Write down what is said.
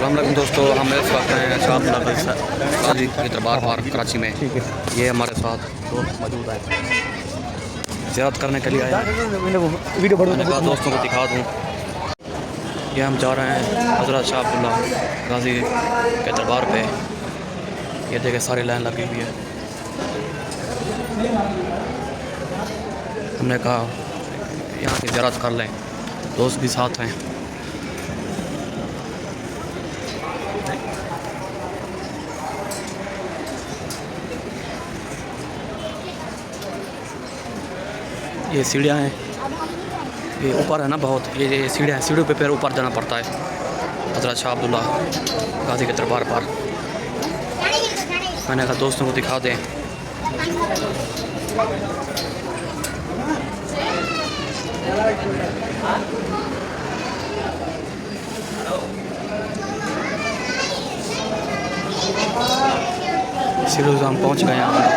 अस्सलाम वालेकुम दोस्तों, हम इस वक्त हैं शाह गाजी के दरबार पार्क कराची में। ये हमारे साथ दोस्त मौजूद हैं, ज़ियारत करने के लिए आए हैं। मैंने कहा दोस्तों को दिखा दूँ। ये हम जा रहे हैं हज़रत शाह अब्दुल्ला गाजी के दरबार पे। ये देखें सारी लाइन लगी हुई है। हमने कहा यहाँ की ज़ियारत कर लें, दोस्त भी साथ हैं। ये सीढ़ियाँ हैं, ये ऊपर है ना बहुत, ये सीढ़ियाँ हैं, सीढ़ियों पे पैर ऊपर जाना पड़ता है हज़रत शाह अब्दुल्ला गाजी के दरबार पर। मैंने कहा दोस्तों को दिखा दें। सीढ़ियों से हम पहुँच गए हैं।